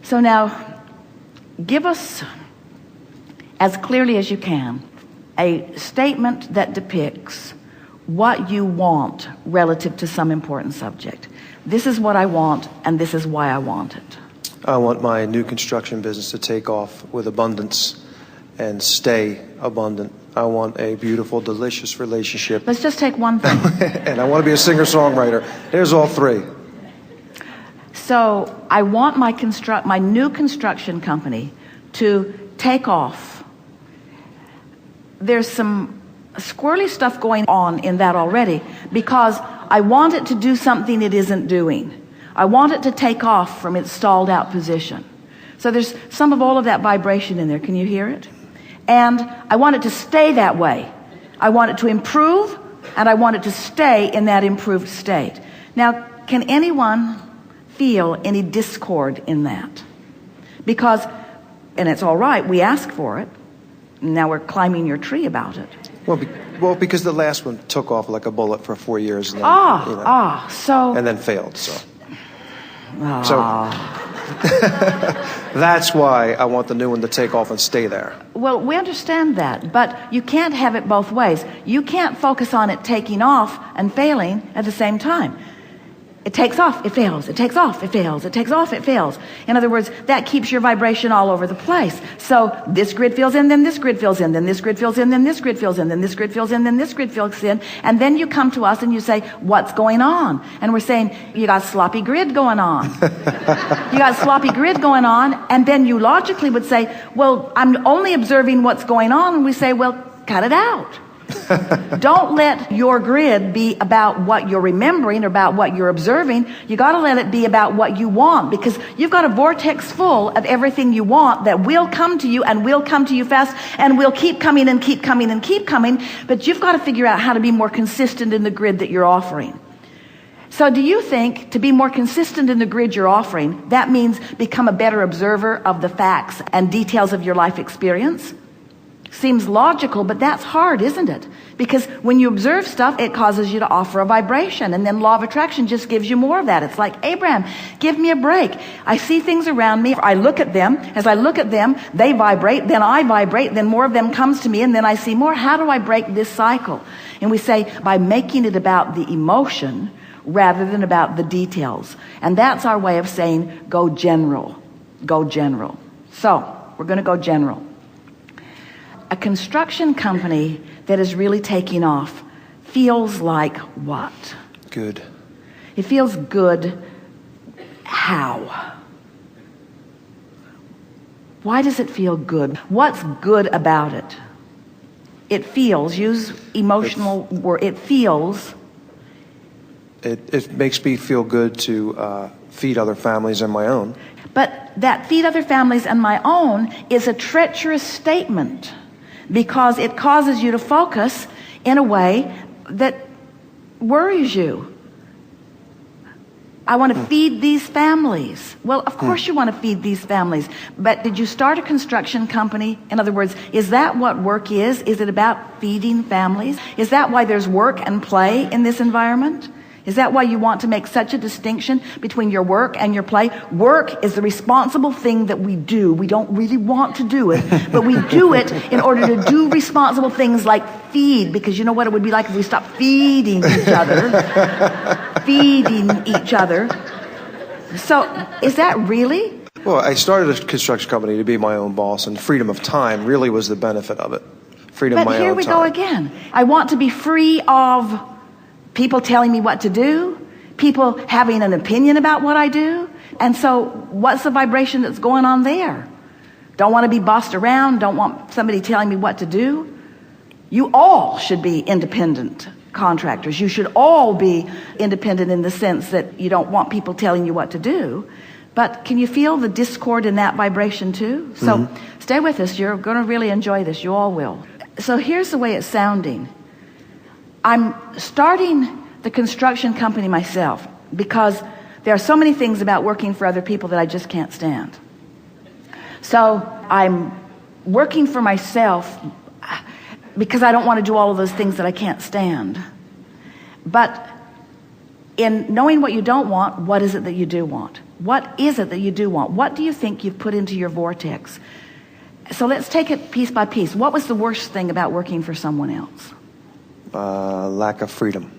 So now, give us, as clearly as you can, a statement that depicts what you want relative to some important subject. This is what I want, and this is why I want it. I want my new construction business to take off with abundance and stay abundant. I want a beautiful, delicious relationship. Let's just take one thing. And I want to be a singer-songwriter. There's all three. So I want my new construction company to take off. There's some squirrely stuff going on in that already, because I want it to do something it isn't doing. I want it to take off from its stalled out position. So there's some of all of that vibration in there. Can you hear it? And I want it to stay that way. I want it to improve, and I want it to stay in that improved state. Now, can anyone feel any discord in that? Because, and it's all right, we ask for it. Now we're climbing your tree about it. Well, because the last one took off like a bullet for 4 years. And then, so... And then failed, so... That's why I want the new one to take off and stay there. Well, we understand that, but you can't have it both ways. You can't focus on it taking off and failing at the same time. It takes off, it fails. It takes off, it fails. It takes off, it fails. In other words, that keeps your vibration all over the place. So this grid fills in, then this grid fills in, then this grid fills in, then this grid fills in, then this grid fills in, then this grid fills in. And then you come to us and you say, what's going on? And we're saying, you got sloppy grid going on. You got sloppy grid going on. And then you logically would say, well, I'm only observing what's going on. And we say, well, cut it out. Don't let your grid be about what you're remembering or about what you're observing. You got to let it be about what you want, because you've got a vortex full of everything you want that will come to you, and will come to you fast, and will keep coming and keep coming and keep coming. But you've got to figure out how to be more consistent in the grid that you're offering. So do you think to be more consistent in the grid you're offering, that means become a better observer of the facts and details of your life experience? Seems logical, but that's hard, isn't it? Because when you observe stuff, it causes you to offer a vibration, and then law of attraction just gives you more of that. It's like, Abraham, give me a break. I see things around me. I look at them. As I look at them, they vibrate. Then I vibrate. Then more of them comes to me, and then I see more. How do I break this cycle? And we say, by making it about the emotion rather than about the details. And that's our way of saying, go general. Go general. So, we're going to go general. A construction company that is really taking off feels like what? Good. It feels good. How? Why does it feel good? What's good about it? It feels, use emotional word, it feels. It makes me feel good to feed other families and my own. But that feed other families and my own is a treacherous statement, because it causes you to focus in a way that worries you. I want to feed these families. Well, of course you want to feed these families, but did you start a construction company? In other words, is that what work is? Is it about feeding families? Is that why there's work and play in this environment? Is that why you want to make such a distinction between your work and your play? Work is the responsible thing that we do. We don't really want to do it, but we do it in order to do responsible things like feed, because you know what it would be like if we stopped feeding each other. Feeding each other. So, is that really? Well, I started a construction company to be my own boss, and freedom of time really was the benefit of it. Freedom of my own time. But here we go again. I want to be free of people telling me what to do, people having an opinion about what I do. And so what's the vibration that's going on there? Don't want to be bossed around, don't want somebody telling me what to do. You all should be independent contractors. You should all be independent in the sense that you don't want people telling you what to do. But can you feel the discord in that vibration too? So stay with us. You're going to really enjoy this. You all will. So here's the way it's sounding. I'm starting the construction company myself because there are so many things about working for other people that I just can't stand. So I'm working for myself because I don't want to do all of those things that I can't stand. But In knowing what you don't want, what is it that you do want? What is it that you do want? What do you think you've put into your vortex? So let's take it piece by piece. What was the worst thing about working for someone else? Lack of freedom.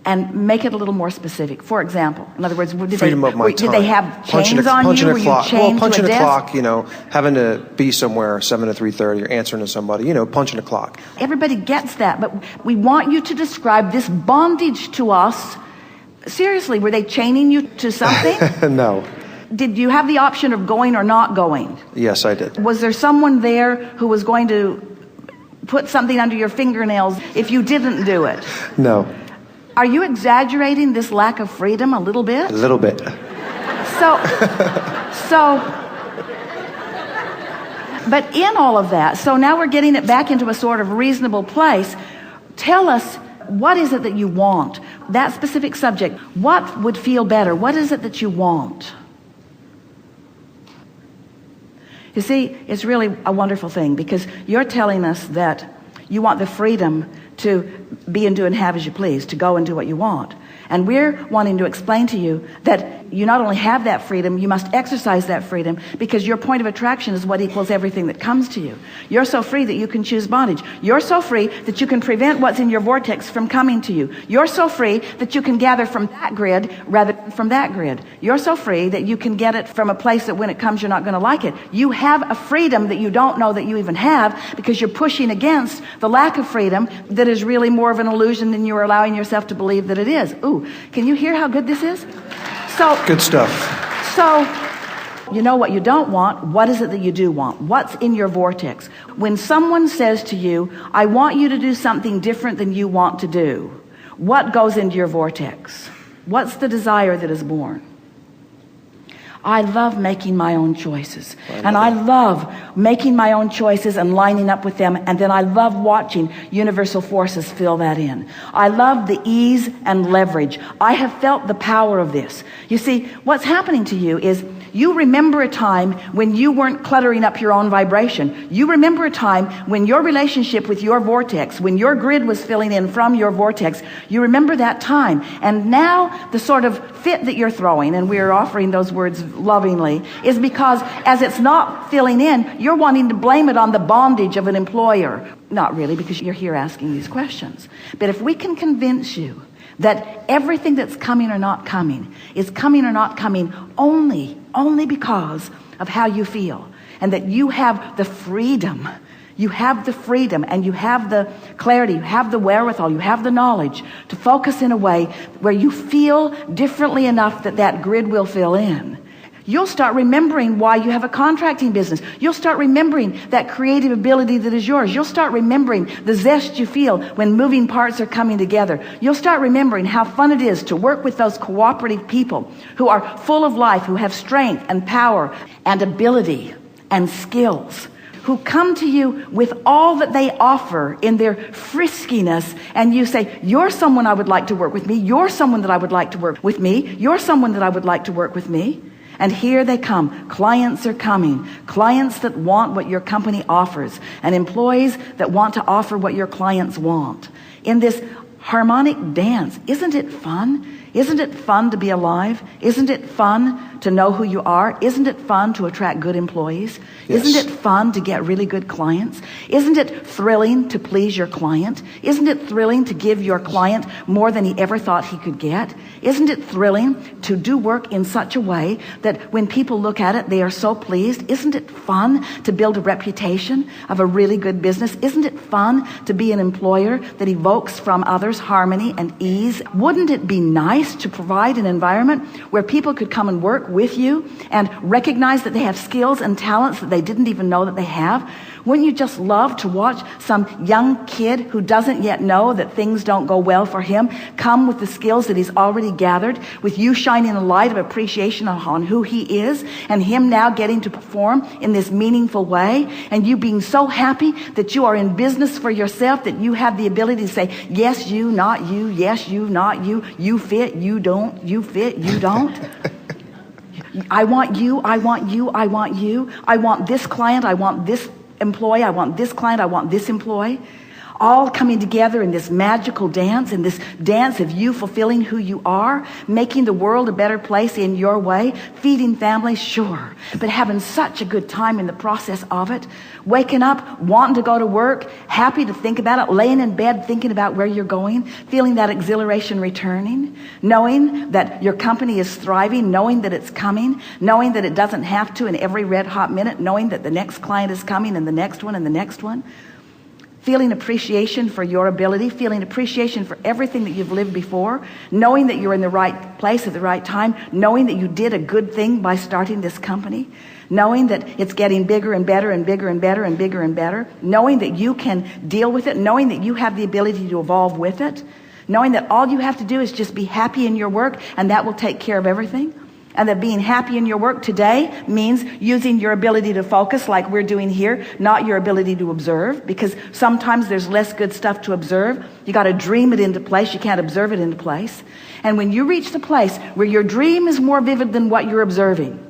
And make it a little more specific. For example, in other words, Of my time. Did they have chains on you? Were you chained punching to a a desk? clock, having to be somewhere 7 to 3:30 or answering to somebody, punching a clock. Everybody gets that, but we want you to describe this bondage to us. Seriously, were they chaining you to something? No. Did you have the option of going or not going? Yes, I did. Was there someone there who was going to put something under your fingernails if you didn't do it? No. Are you exaggerating this lack of freedom a little bit? A little bit. But in all of that, so now we're getting it back into a sort of reasonable place. Tell us, what is it that you want? That specific subject, what would feel better? What is it that you want? You see, it's really a wonderful thing, because you're telling us that you want the freedom to be and do and have as you please, to go and do what you want. And we're wanting to explain to you that you not only have that freedom, you must exercise that freedom, because your point of attraction is what equals everything that comes to you. You're so free that you can choose bondage. You're so free that you can prevent what's in your vortex from coming to you. You're so free that you can gather from that grid rather than from that grid. You're so free that you can get it from a place that when it comes, you're not going to like it. You have a freedom that you don't know that you even have, because you're pushing against the lack of freedom that is really more of an illusion than you're allowing yourself to believe that it is. Ooh, can you hear how good this is? Good stuff. So, you know what you don't want. What is it that you do want? What's in your vortex? When someone says to you, I want you to do something different than you want to do, what goes into your vortex? What's the desire that is born? I love making my own choices. And I love making my own choices and lining up with them. And then I love watching universal forces fill that in. I love the ease and leverage. I have felt the power of this. You see, what's happening to you is you remember a time when you weren't cluttering up your own vibration. You remember a time when your relationship with your vortex, when your grid was filling in from your vortex, you remember that time. And now the sort of fit that you're throwing, and we're offering those words lovingly, is because as it's not filling in, you're wanting to blame it on the bondage of an employer. Not really, because you're here asking these questions. But if we can convince you that everything that's coming or not coming is coming or not coming only because of how you feel, and that you have the freedom, and you have the clarity, you have the wherewithal, you have the knowledge to focus in a way where you feel differently enough that that grid will fill in. You'll start remembering why you have a contracting business. You'll start remembering that creative ability that is yours. You'll start remembering the zest you feel when moving parts are coming together. You'll start remembering how fun it is to work with those cooperative people who are full of life, who have strength and power and ability and skills, who come to you with all that they offer in their friskiness, and you say, you're someone I would like to work with me. You're someone that I would like to work with me. You're someone that I would like to work with me. And here they come. Clients are coming. Clients that want what your company offers, and employees that want to offer what your clients want. In this harmonic dance, isn't it fun? Isn't it fun to be alive? Isn't it fun to know who you are? Isn't it fun to attract good employees? Yes. Isn't it fun to get really good clients? Isn't it thrilling to please your client? Isn't it thrilling to give your client more than he ever thought he could get? Isn't it thrilling to do work in such a way that when people look at it, they are so pleased? Isn't it fun to build a reputation of a really good business? Isn't it fun to be an employer that evokes from others harmony and ease? Wouldn't it be nice to provide an environment where people could come and work with you and recognize that they have skills and talents that they didn't even know that they have? Wouldn't you just love to watch some young kid who doesn't yet know that things don't go well for him come with the skills that he's already gathered, with you shining a light of appreciation on who he is, and him now getting to perform in this meaningful way, and you being so happy that you are in business for yourself, that you have the ability to say, yes, you, not you, yes, you, not you, you fit, you don't, you fit, you don't. I want you, I want you, I want you. I want this client, I want this employee, I want this client, I want this employee. all coming together in this magical dance, in this dance of you fulfilling who you are, making the world a better place in your way, feeding families, sure, but having such a good time in the process of it, waking up, wanting to go to work, happy to think about it, laying in bed thinking about where you're going, feeling that exhilaration returning, knowing that your company is thriving, knowing that it's coming, knowing that it doesn't have to in every red hot minute, knowing that the next client is coming and the next one and the next one, feeling appreciation for your ability, feeling appreciation for everything that you've lived before, knowing that you're in the right place at the right time, knowing that you did a good thing by starting this company, knowing that it's getting bigger and better and bigger and better and bigger and better, knowing that you can deal with it, knowing that you have the ability to evolve with it, knowing that all you have to do is just be happy in your work and that will take care of everything. And that being happy in your work today means using your ability to focus like we're doing here, not your ability to observe, because sometimes there's less good stuff to observe. You got to dream it into place. You can't observe it into place. And when you reach the place where your dream is more vivid than what you're observing,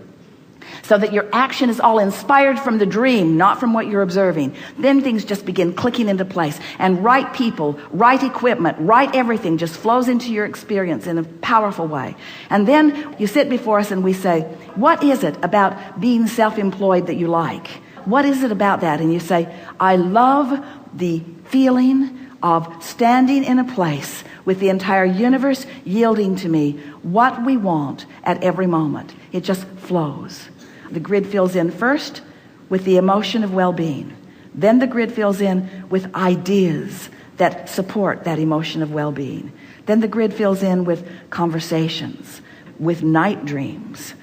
so that your action is all inspired from the dream, not from what you're observing, then things just begin clicking into place. And right people, right equipment, right everything just flows into your experience in a powerful way. And then you sit before us and we say, what is it about being self-employed that you like? What is it about that? And you say, I love the feeling of standing in a place with the entire universe yielding to me what we want at every moment. It just flows. The grid fills in first with the emotion of well-being. Then the grid fills in with ideas that support that emotion of well-being. Then the grid fills in with conversations, with night dreams,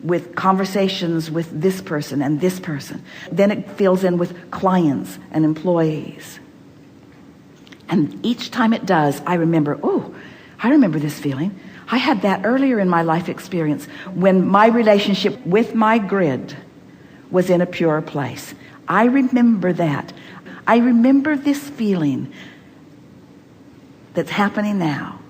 with conversations with this person and this person. Then it fills in with clients and employees. And each time it does, I remember this feeling. I had that earlier in my life experience when my relationship with my grid was in a pure place. I remember that. I remember this feeling that's happening now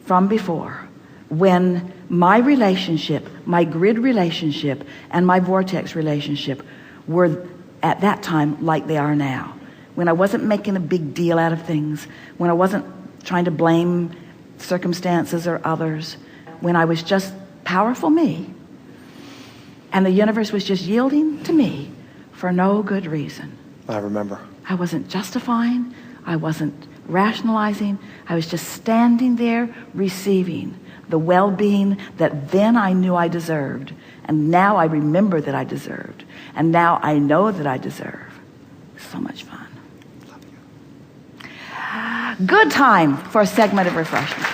from before, when my relationship, my grid relationship, and my vortex relationship were at that time like they are now. When I wasn't making a big deal out of things, when I wasn't trying to blame circumstances or others, when I was just powerful me, and the universe was just yielding to me for no good reason. I remember. I wasn't justifying, I wasn't rationalizing, I was just standing there receiving the well-being that then I knew I deserved, and now I remember that I deserved, and now I know that I deserve. So much fun. Good time for a segment of refreshment.